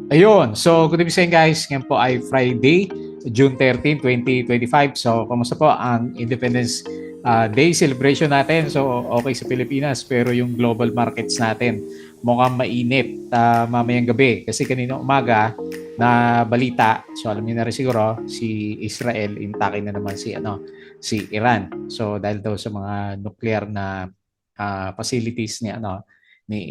Ayun. So, good evening guys. Ngayon po ay Friday, June 13, 2025. So, kamusta po ang Independence Day celebration natin? So, okay sa Pilipinas, pero yung global markets natin mukhang mainit mamayang gabi. Kasi kanina umaga na balita, so alam niyo na rin siguro, si Israel, intake na naman si Iran. So, dahil daw sa mga nuclear na facilities ni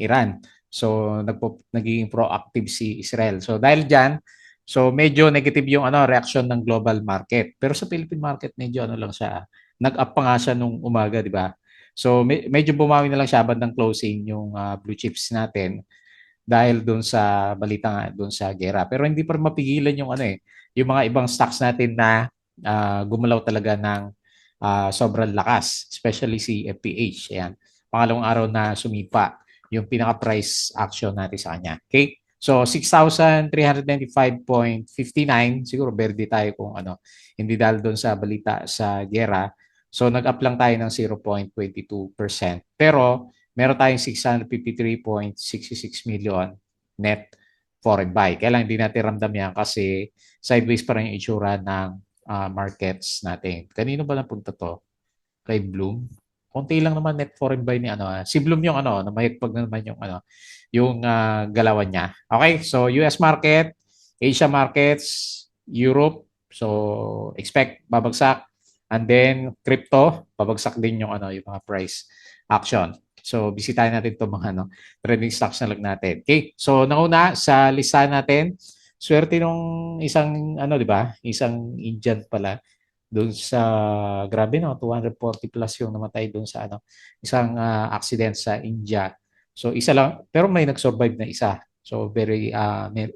Iran. So nagiging proactive si Israel. So dahil diyan, so medyo negative yung reaction ng global market. Pero sa Philippine market medyo lang siya. Nag-up pa nga siya nung umaga, di ba? So medyo bumawi na lang siya bandang closing yung blue chips natin dahil doon sa balita nga doon sa gera. Pero hindi pa rin mapigilan yung yung mga ibang stocks natin na gumalaw talaga ng sobrang lakas, especially si FPH. Ayan. Pangalawang araw na sumipa yung pinaka-price action natin sa kanya. Okay? So 6,395.59, siguro verde tayo kung hindi dahil doon sa balita sa gera. So nag-up lang tayo ng 0.22%. Pero meron tayong 653.66 million net foreign buy. Kaya lang hindi natin ramdam yan kasi sideways pa rin yung itsura ng markets natin. Kanino ba napunta to? Kay Bloom? Konti lang naman net foreign buy ni si Bloom yung na mahigpag na naman yung galawan niya. Okay, so US market, Asia markets, Europe, so expect babagsak, and then crypto, babagsak din yung mga price action. So bisitahin natin itong mga trending stocks na lang natin. Okay, so nauna sa listahan natin, swerte nung isang di ba? Isang Indian pala doon sa grabe 240 plus yung namatay doon sa isang accident sa India. So isa lang pero may nag-survive na isa. So very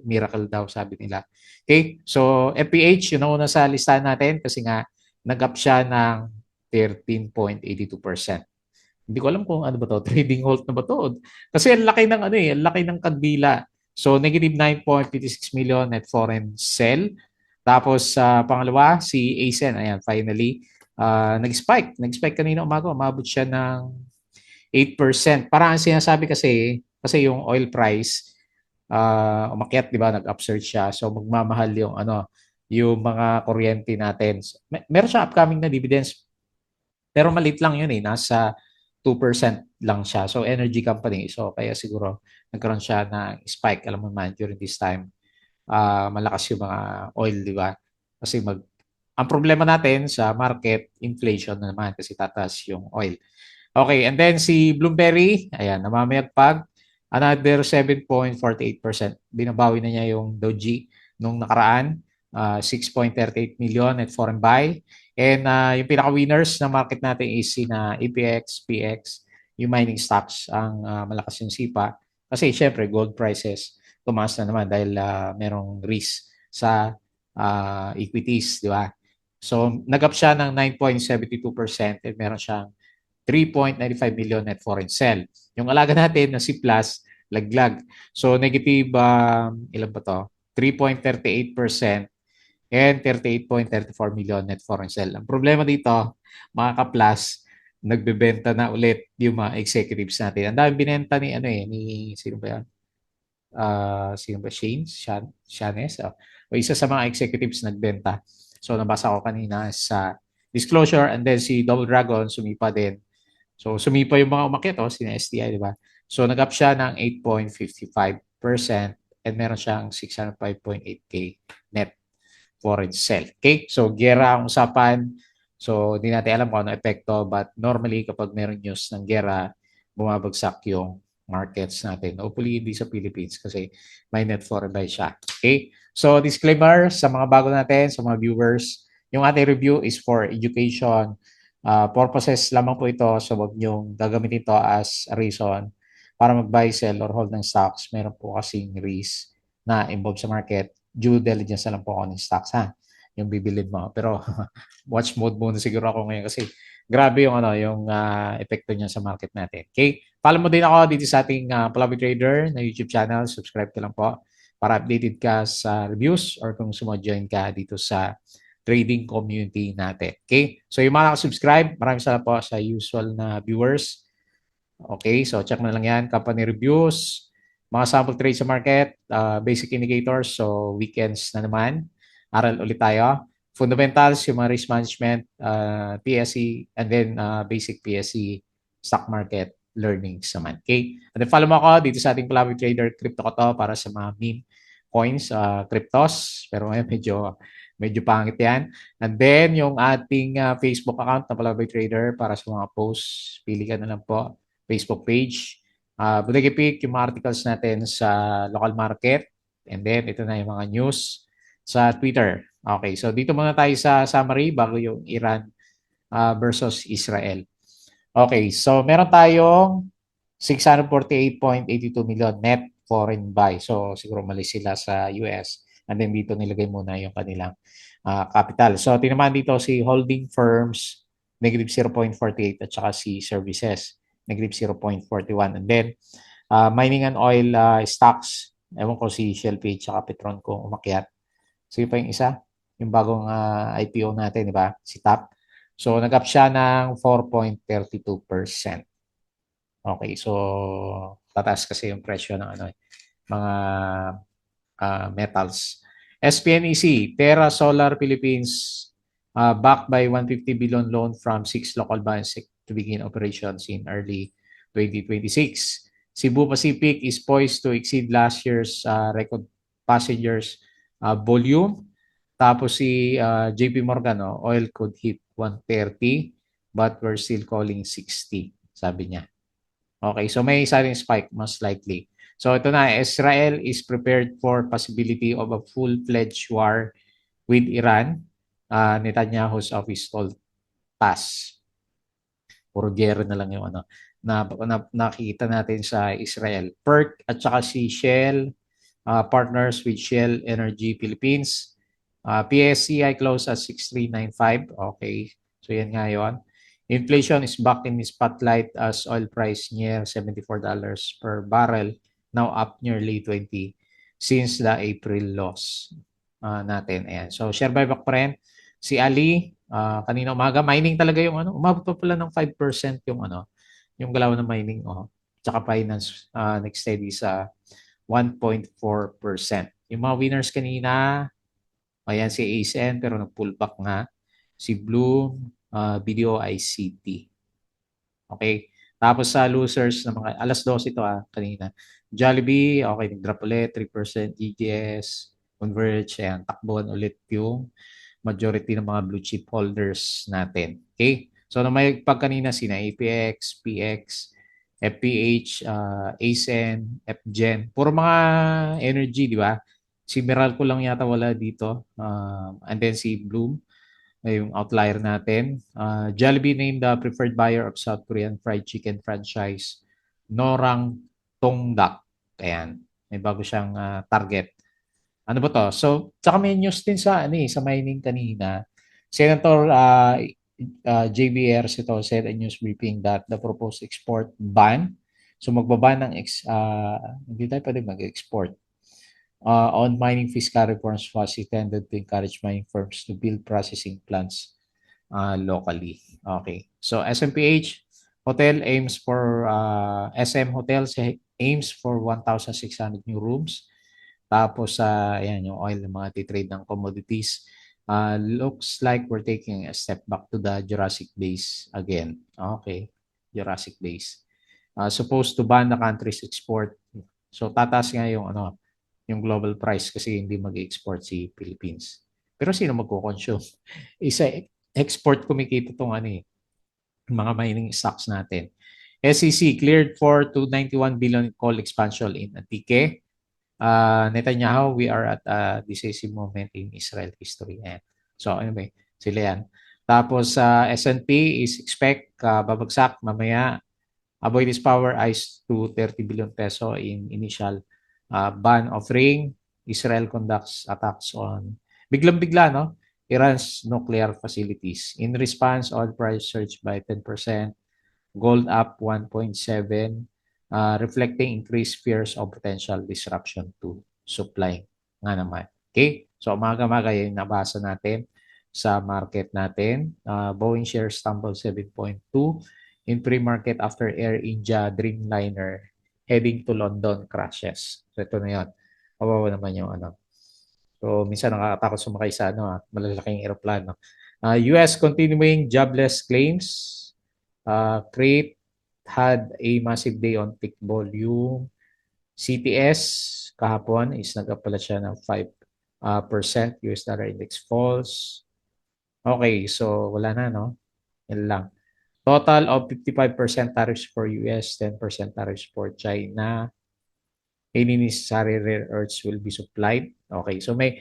miracle daw sabi nila. Okay? So FPH yun ang una sa listahan natin kasi nga nag-up siya ng 13.82%. Hindi ko alam kung ano ba to, trading halt na ba to? Kasi ang laki ng ang laki ng kandila. So negative 9.56 million net foreign sell. Tapos pangalawa, si ASEN, ayan, finally, nag-spike. Nag-spike kanina umaga, umabot siya ng 8%. Parang ang sinasabi kasi yung oil price, umakyat, di ba, nag-upsurge siya. So magmamahal yung mga kuryente natin. Meron siya upcoming na dividends, pero maliit lang yun nasa 2% lang siya. So energy company. So kaya siguro nagkaroon siya ng spike, alam mo man, during this time malakas yung mga oil, di ba? Kasi ang problema natin sa market, inflation na naman kasi tataas yung oil. Okay, and then si Bloomberry, ayan, namamayagpag, another 7.48%. Binabawi na niya yung Doji nung nakaraan, 6.38 million at foreign buy. And yung pinaka-winners na market natin is sina APX, PX, yung mining stocks ang malakas yung sipa. Kasi syempre, gold prices tumaas na naman dahil merong risk sa equities, di ba? So, nag-up siya ng 9.72% and meron siyang 3.95 million net foreign sell. Yung alaga natin na si Plus, laglag. So, negative, ilan ba to? 3.38% and 38.34 million net foreign sell. Ang problema dito, mga ka-plus, nagbebenta na ulit yung mga executives natin. Ang dami binenta ni sino ba yan? Sino ba? Shanes? O isa sa mga executives nagbenta. So, nabasa ko kanina sa disclosure and then si Double Dragon sumipa din. So, sumipa yung mga umakyat, sina STI, di ba? So, nag-up siya ng 8.55% and meron siyang 605.8K net foreign sell. Okay? So, gera ang usapan. So, hindi natin alam kung ano epekto but normally kapag meron news ng gera, bumabagsak yung markets natin. Hopefully, hindi sa Philippines kasi may net foreign buy siya. Okay? So, disclaimer sa mga bago natin, sa mga viewers, yung ating review is for education purposes lamang po ito. So, wag niyong gagamitin ito as a reason para mag-buy, sell, or hold ng stocks. Meron po kasing risk na involved sa market. Due diligence na lang po ako ng stocks, ha? Yung bibilin mo. Pero watch mode muna siguro ako ngayon kasi grabe yung epekto niya sa market natin. Okay? Follow mo din ako dito sa ating Palabi Trader na YouTube channel. Subscribe ka lang po para updated ka sa reviews or kung sumo-join ka dito sa trading community natin. Okay? So yung mga nakasubscribe, maraming salamat po sa usual na viewers. Okay? So check na lang yan. Company reviews, Mga sample trade sa market, basic indicators, so weekends na naman. Aral ulit tayo. Fundamentals, yung mga risk management, PSE, and then basic PSE stock market learnings naman. Okay? And then follow mo ako dito sa ating Palawi Trader Crypto ko to para sa mga meme coins, cryptos. Pero ngayon medyo pangit yan. And then yung ating Facebook account na Palawi Trader para sa mga posts, pili ka na lang po. Facebook page. Bodega Peak, yung mga articles natin sa local market. And then ito na yung mga news sa Twitter. Okay, so dito muna tayo sa summary bago yung Iran versus Israel. Okay, so meron tayong 648.82 million net foreign buy. So siguro mali sila sa US. And then dito nilagay muna yung kanilang capital. So tinamaan dito si holding firms, negative 0.48 at saka si services, negative 0.41. And then mining and oil stocks, ewan ko si Shell Page at Petron kung umakyat. Sige pa yung isa, yung bagong IPO natin, di ba? Si TAP. So, nag-up siya ng 4.32%. Okay, so tataas kasi yung presyo ng mga metals. SPNEC, Terra Solar Philippines, backed by 150 billion loan from 6 local banks to begin operations in early 2026. Cebu Pacific is poised to exceed last year's record passengers volume. Tapos si JP Morgan, oil could hit 130 but we're still calling 60, sabi niya. Okay, so may sudden spike most likely. So ito na, Israel is prepared for possibility of a full-fledged war with Iran. Netanyahu's office told TASS. Puro gera na lang yung nakikita natin sa Israel. PERC at saka si Shell, partners with Shell Energy Philippines. PSCI closed at 6395. Okay, so yan nga yun. Inflation is back in the spotlight as oil price near $74 per barrel, now up nearly 20 since the April loss natin. Ayan. So share buyback pa rin. Si Ali, kanina umaga, mining talaga yung umabot pa pala ng 5% yung galaw ng mining. Tsaka finance nag-steady sa 1.4%. Yung mga winners kanina, ayan si ASN pero nag-pullback nga. Si Bloom, Video ICT. Okay? Tapos sa losers na mga alas 12 ito kanina. Jollibee, okay, nag-drop ulit 3%, EGS, Converge, ayan, takbuhan ulit yung majority ng mga blue chip holders natin. Okay? So na may pagkanina sina APX, PX, FPH, ASEN, FGen, puro mga energy, di ba? Si Meralco lang yata wala dito. And then si Bloom, yung outlier natin. Jollibee named the preferred buyer of South Korean fried chicken franchise Norang Tongdak. Ayan, may bago siyang target. Ano ba to? So, tsaka may news din sa mining kanina. Senator JBR ito said in news briefing that the proposed export ban, so magbaban ng hindi tayo pwede mag-export on mining fiscal reforms was intended to encourage mining firms to build processing plants locally. Okay. So SMPH Hotel aims for SM Hotels aims for 1,600 new rooms. Tapos ayan yung oil ng mga titrade ng commodities. Looks like we're taking a step back to the Jurassic days again. Okay. Jurassic days. Supposed to ban the country's export. So tataas nga yung global price kasi hindi mag-export si Philippines. Pero sino magko-consume? Isa export kumikita tong mga mining stocks natin. SEC cleared for 291 billion coal expansion in Antique. Netanyahu, we are at a decisive moment in Israel history. So anyway, sila yan. Tapos S&P is expect babagsak mamaya. Avoid this power eyes to 30 billion peso in initial ban offering. Israel conducts attacks on biglang-bigla Iran's nuclear facilities. In response, oil price surged by 10%, gold up 1.7, reflecting increased fears of potential disruption to supply nga naman. Okay? So umaga-maga yung nabasa natin sa market natin. Boeing shares tumbled 7.2 in pre-market after Air India Dreamliner heading to London crashes. So ito na yun. Kawawa naman yung ano. So minsan nakakatakot sumakay sa ano, malalaking eroplano. US continuing jobless claims. Crate had a massive day on peak volume. CTS kahapon is nag-up pala siya ng 5% US dollar index falls. Okay, so wala na, no? Yan lang. Total of 55% tariffs for US, 10% tariffs for China. Any necessary rare earths will be supplied. Okay, so may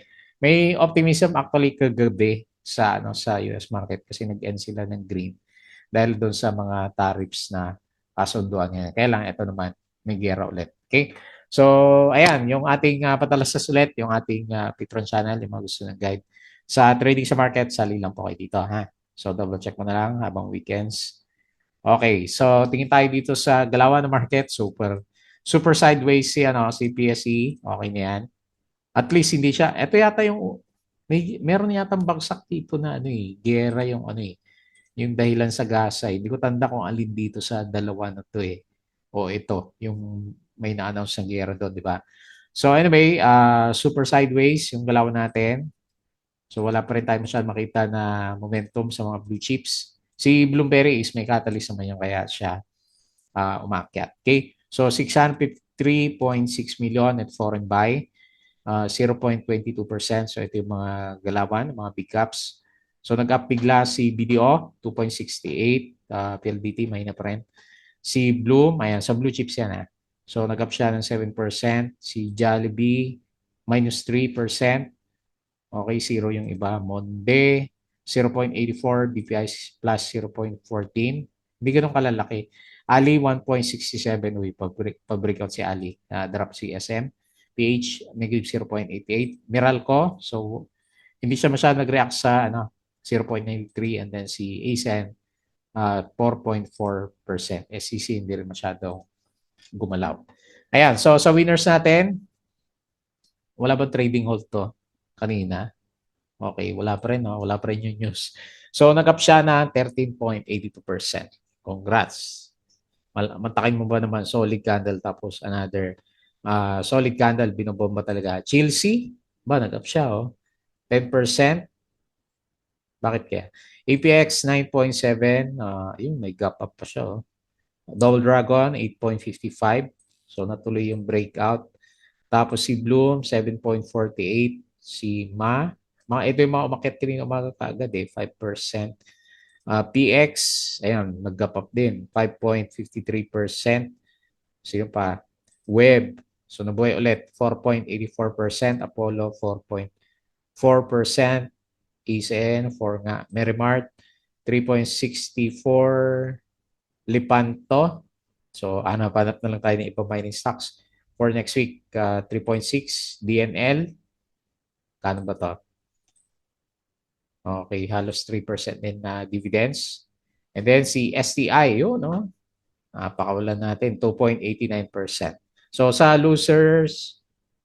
optimism actually kagabi sa ano sa US market kasi nag-end sila ng green dahil doon sa mga tariffs na kasunduan niya. Kaya lang ito naman may gera ulit. Okay? So, ayan, yung ating patalastas ulit, yung ating Patreon channel, yung mga gusto ng guide sa trading sa market, sali lang po kayo dito, ha? So, double check mo na lang habang weekends. Okay, so tingin tayo dito sa galawan ng market, super sideways si ano, si PSE. Okay na 'yan. At least hindi siya. Ito yata yung meron yata bagsak dito na ano eh, gera yung ano eh, yung dahilan sa Gaza. Hindi ko tanda kung alin dito sa dalawa na 'to eh. O ito, yung may na-announce ng gera doon, di ba? So anyway, super sideways yung galawan natin. So wala pa rin tayo masyadong makita na momentum sa mga blue chips. Si Bloomberry is may catalyst naman yung kaya siya umakyat. Okay? So 653.6 million at foreign buy, 0.22%. So ito yung mga galawan, mga big caps. So nag-up bigla si BDO, 2.68, PLDT, mahina pa rin. Si Bloom, ayan, sa blue chips yan ha. So nag-up siya ng 7%. Si Jollibee, minus 3%. Okay, zero yung iba. Monde, 0.84, BPI plus 0.14. Hindi ganun kalalaki. Ali, 1.67. Uy, pag-breakout si Ali. Drop si SM. PH, negative 0.88. Meralco, so hindi siya masyado nag-react sa 0.93. And then si ASEN, 4.4%. SCC, hindi rin masyado gumalaw. Ayan, so sa winners natin, wala ba trading hold to kanina? Okay, wala pa rin, no? Wala pa rin yung news. So, nag-up siya na 13.82%. Congrats. Matakin mo ba naman solid candle tapos another solid candle, binobomba talaga. Chelsea, ba, nag-up siya, oh. 10%. Bakit kaya? APX 9.7, yun, may gap up pa siya, oh. Double Dragon, 8.55. So, natuloy yung breakout. Tapos si Bloom, 7.48. Si ito yung mga umakyat kanina umaga kaagad eh, 5%. PX, ayan, nag-gap up din, 5.53%. Sino pa? Web, so nabuhay ulit, 4.84%. Apollo, 4.4%. ECN, 4 nga. Merimart, 3.64%. Lipanto, so hanap na lang tayo ng iba mining stocks for next week. 3.6. DNL, kano ba to? Okay, halos 3% din na dividends. And then si STI, yun, no? Pakawalan natin, 2.89%. So sa losers,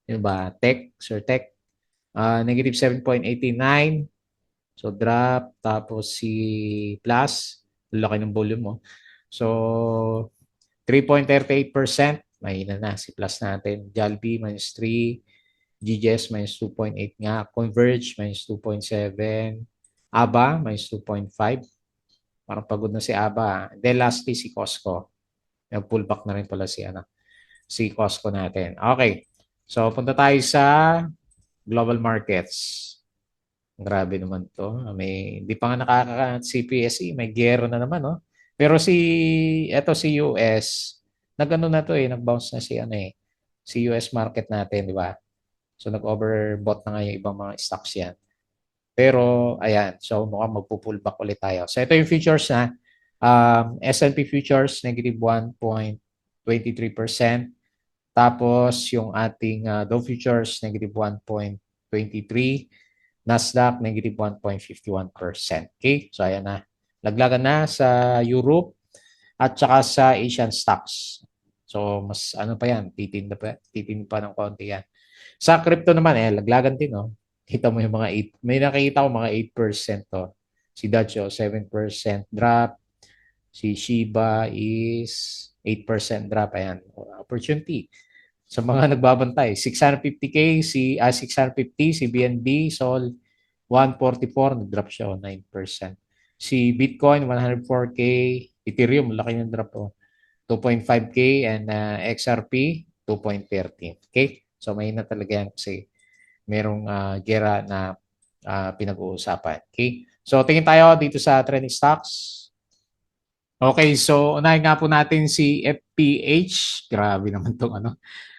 yun ba? Sir Tech, negative 7.89. So drop, tapos si Plus, laki ng volume mo. So 3.38%, mahina na si Plus natin. Jollibee, minus 3. GGS, minus 2.8 nga. Converge, minus 2.7. ABA, minus 2.5. Parang pagod na si ABA. Then lastly, si Costco. Nag-pullback na rin pala si Costco natin. Okay. So, punta tayo sa global markets. Grabe naman to. Hindi pa nga si PSE, may gero na naman, no? Pero si US, nag-ano na to eh, nag-bounce na si US market natin, di ba? So, nag-overbought na nga yung ibang mga stocks yan. Pero, ayan, so mukhang magpo-pullback ulit tayo. So, ito yung futures na S&P futures, negative 1.23%. Tapos, yung ating Dow futures, negative 1.23%. Nasdaq, negative 1.51%. Okay? So, ayan na. Laglagan na sa Europe at saka sa Asian stocks. So, mas ano pa yan, titin pa ng konti yan. Sa crypto naman, laglagan din, no? Kita mo yung mga 8. May nakikita ko mga 8% to. Si Dacho, 7% drop. Si Shiba is 8% drop. Ayan, opportunity. Sa mga nagbabantay, 650K, 650, si BNB, Sol, 144, nag-drop siya, 9%. Si Bitcoin, 104K, Ethereum, laki ng drop, 2.5K, and XRP, 2.13. Okay? So, may na talaga yan kasi merong gera na pinag-uusapan. Okay? So, tingin tayo dito sa trending stocks. Okay, so unahin nga po natin si FPH. Grabe naman tong ano.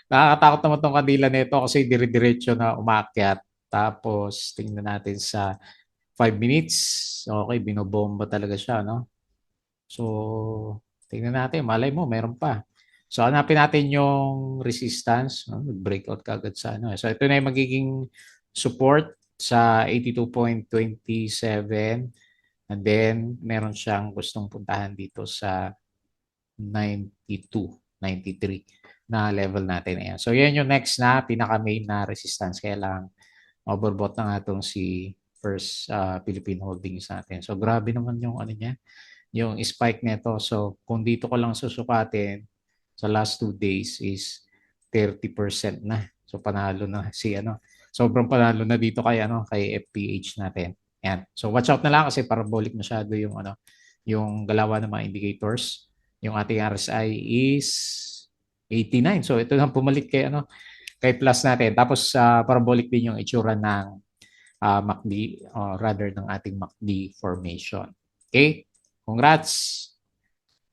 Nakakatakot naman tong kadila nito kasi dire-diretso na umaakyat. Tapos tingnan natin sa 5 minutes. Okay, binobomba talaga siya, no? So, tingnan natin. Malay mo, meron pa. So, hanapin natin yung resistance. No? Breakout kagad sa ano. So, ito na yung magiging support sa 82.27. And then, meron siyang gustong puntahan dito sa 92, 93 na level natin. Ayan. So, yan yung next na pinaka-main na resistance. Kaya lang, overbought na nga itong si First Philippine Holdings natin. So, grabe naman yung ano niya, yung spike nito. So, kung dito ko lang susukatin sa last 2 days is 30% na. So, panalo na si ano. Sobrang panalo na dito kay ano, kay FPH natin. Yan. So, watch out na lang kasi parabolic masyado yung ano, yung galawan ng mga indicators. Yung ating RSI is 89. So, ito lang pumalit kay ano, kay plus natin. Tapos parabolic din yung itsura ng MACD rather ng ating MACD formation. Okay? Congrats!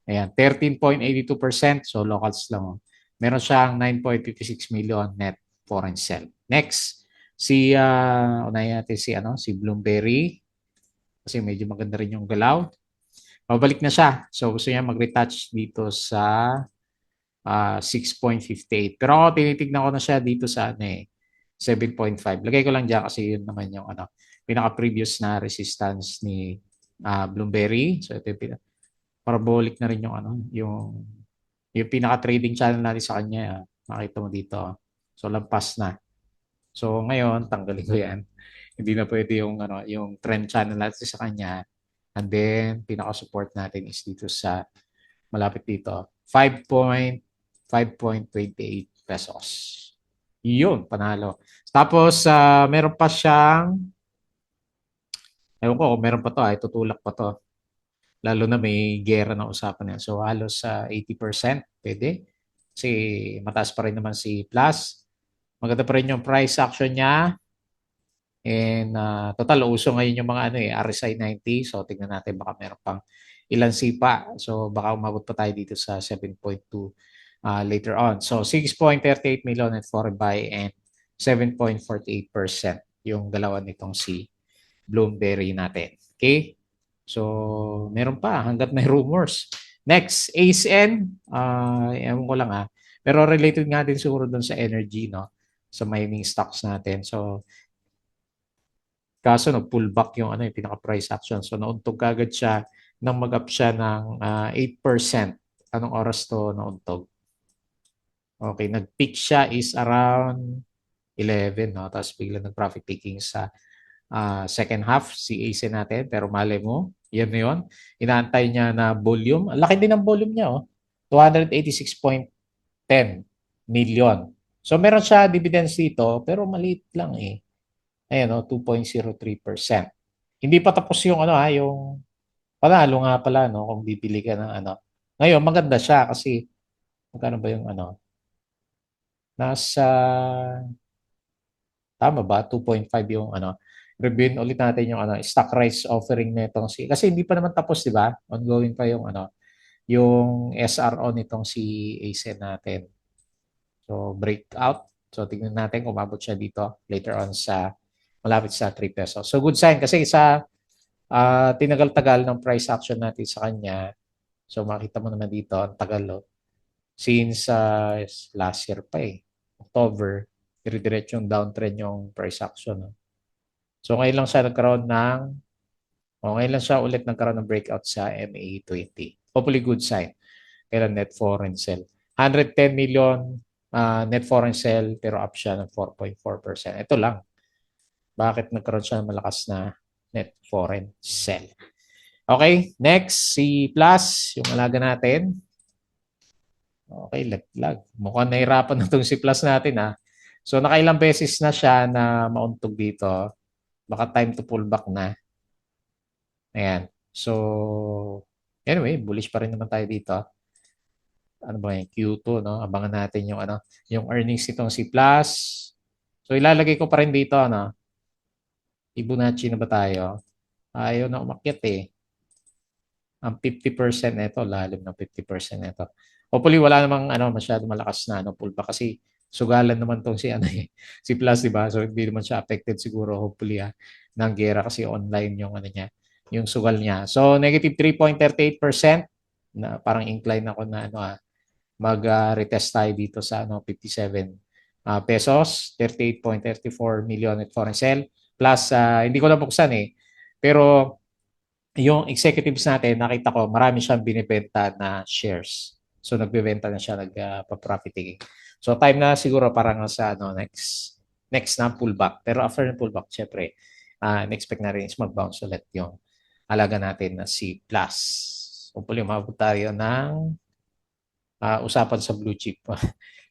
Ayan, 13.82%. So, locals lang. Meron siyang 9.56 million net foreign sell. Next, unahin natin si Bloomberry. Kasi medyo maganda rin yung galaw. Pabalik na siya. So, gusto niya mag-retouch dito sa 6.58. Pero ako, tinitignan ko na siya dito sa 7.5. Lagay ko lang dyan kasi yun naman yung pinaka-previous na resistance ni Bloomberry. So, ito yung parabolic na rin yung pinaka-trading channel natin sa kanya. Makita mo dito. So, lampas na. So, ngayon, tanggalin ko yan. Hindi na pwede yung trend channel natin sa kanya. And then, pinaka-support natin is dito sa malapit dito. 5.28 pesos. Yun, panalo. Tapos, meron pa siyang, ewan ko, meron pa to, tutulak pa to. Lalo na may gera na usapan yan. So, halos sa 80%, pwede. Kasi mataas pa rin naman si Plus. Maganda pa rin yung price action niya. And total, uso ngayon yung mga RSI 90. So, tingnan natin baka meron pang ilan sipa. So, baka umabot pa tayo dito sa 7.2 later on. So, 6.38 million at foreign buy and 7.48% yung dalawa nitong si Bloomberry natin. Okay? So, meron pa hanggat may rumors. Next, ASN. Ewan ko lang Pero related nga din siguro doon sa energy, no? Sa mining stocks natin. So, kaso nag-pullback yung yung pinaka-price action. So, nauntog kagad siya nang mag-up siya ng 8%. Anong oras to nauntog? Okay, nag-peak siya is around 11, no? Tapos bigla nag-profit taking sa second half si AC natin. Pero mali mo, yan na yun. Inaantay niya na volume. Ang laki din ng volume niya, 286.10 million. So meron siya dividends dito, pero maliit lang Ayan, 2.03%. Hindi pa tapos yung yung panalo nga pala, no, kung bibili ka ng Ngayon, maganda siya kasi magkano ba yung nasa tama ba? 2.5 yung reviewin ulit natin yung stock rights offering nitong kasi hindi pa naman tapos, di ba? Ongoing pa yung yung SRO nitong si ASEN natin. So breakout. So tingnan natin kung umabot siya dito later on sa malapit sa 3 pesos. So good sign kasi sa tinagal-tagal ng price action natin sa kanya. So makita mo naman dito ang tagal since last year pa October, dire-diretso yung downtrend yung price action. So ngayon lang siya nagkaroon ng ngayon lang siya ulit nagkaroon ng breakout sa MA20. Hopefully good sign. Kailan net foreign sell. 110 million net foreign sell pero up siya ng 4.4%. Ito lang. Bakit nagkaroon siya ng malakas na net foreign sell? Okay, next si Plus, yung alaga natin. Okay, laglag. Mukhang nahirapan na itong si Plus natin ha. So nakailang beses na siya na mauntog dito. Baka time to pull back na. Ayan. So, anyway, bullish pa rin naman tayo dito. Ano ba yung Q2, no? Abangan natin yung ano, yung earnings nitong si Plus. So ilalagay ko pa rin dito, ano, Fibonacci na ba tayo? Ayaw na umakyat eh. Ang 50% nito, lalim ng 50% nito. Hopefully wala namang ano masyado malakas na ano pullback kasi sugalan naman tong si ano eh, si Plus, di ba? So hindi naman siya affected siguro hopefully ng gera kasi online yung ano niya, yung sugal niya. So negative 3.38% na parang incline ako na ano mag-retest tayo dito sa ano 57 pesos, 38.34 million at foreign sale plus hindi ko na buksan eh. Pero yung executives natin, nakita ko marami siyang binibenta na shares. So nagbebenta na siya nagpa-profit taking. So time na siguro parang sa ano next na pullback. Pero after ng pullback, syempre, expect na rin is mag-bounce ulit yung alaga natin na si Plus. Hopefully umabot tayo ng usapan sa blue chip.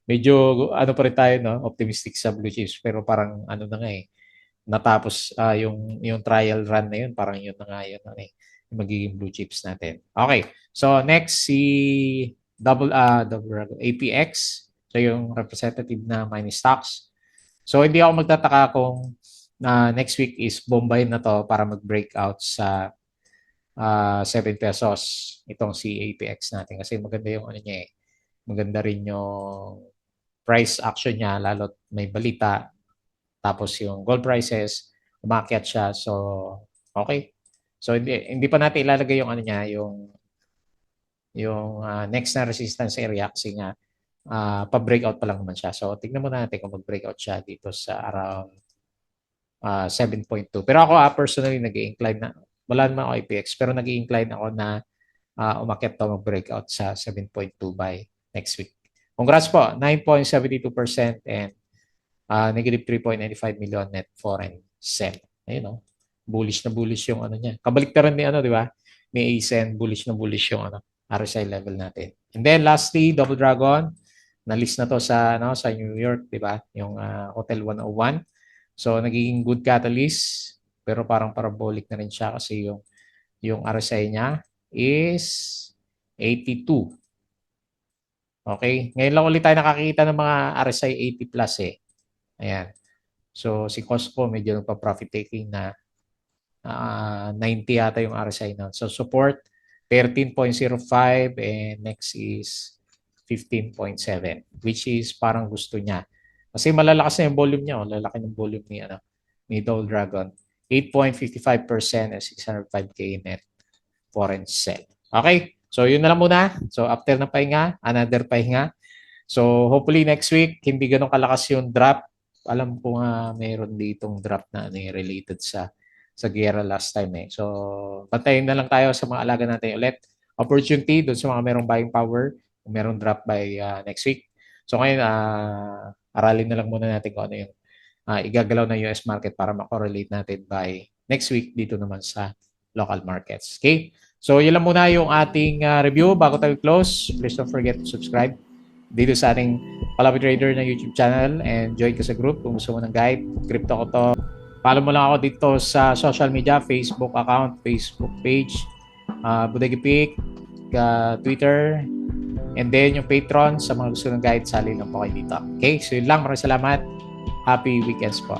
Medyo ano pa rin tayo no, optimistic sa blue chips pero parang ano na nga eh natapos yung trial run na yun, parang yun na nga yun ano eh, yung magiging blue chips natin. Okay. So next si double APX. So yung representative na mining stocks. So hindi ako magtataka kung next week is Bombay na to para mag-breakout sa 7 pesos itong si APX natin kasi maganda yung ano niya eh. Maganda rin yung price action niya lalo't may balita tapos yung gold prices, umakyat siya. So, okay. So, hindi pa natin ilalagay yung ano niya, yung next na resistance area kasi nga pa-breakout pa lang naman siya. So, tignan mo natin kung mag-breakout siya dito sa around 7.2. Pero ako personally nag-i-incline na, wala naman ako IPX, pero nag-i-incline ako na umakyat to mag-breakout sa 7.2 by next week. Congrats po, 9.72% and negative 3.95 million net foreign sell. Ayun no. Bullish na bullish yung ano niya. Kabaliktaran ni ano, di ba? May ASEN, bullish na bullish yung ano, RSI level natin. And then lastly, Double Dragon, na-list na to sa ano sa New York, di ba? Yung Hotel 101. So nagiging good catalyst, pero parang parabolic na rin siya kasi yung RSI niya is 82. Okay? Ngayon lang ulit tayo nakakita ng mga RSI 80 plus eh. Ayan. So, si Costco medyo nagpa-profit taking na 90 yata yung RSI na. So, support 13.05 and next is 15.7 which is parang gusto niya. Kasi malalakas na yung volume niya. Lalaki ng volume ni Double Dragon. 8.55% and 605K net foreign sell. Okay? So, yun na lang muna. So, after ng pahinga, another pahinga. So, hopefully next week, hindi ganun kalakas yung drop. Alam ko nga mayroon ditong drop na related sa gera last time eh. So, bantayin na lang tayo sa mga alaga natin ulit. Opportunity doon sa mga merong buying power, kung merong drop by next week. So, ngayon, aralin na lang muna natin kung ano yung igagalaw ng US market para makorelate natin by next week dito naman sa local markets. Okay? So, yun lang muna yung ating review. Bago tayo close, please don't forget to subscribe dito sa ating Palapit Trader na YouTube channel and join ka sa group kung gusto mo ng guide. Crypto ko to. Follow mo lang ako dito sa social media, Facebook account, Facebook page, Budegi Pick, Twitter, and then yung Patreon sa mga gusto ng guide, sali lang po kayo dito. Okay, so yun lang. Maraming salamat. Happy weekends po.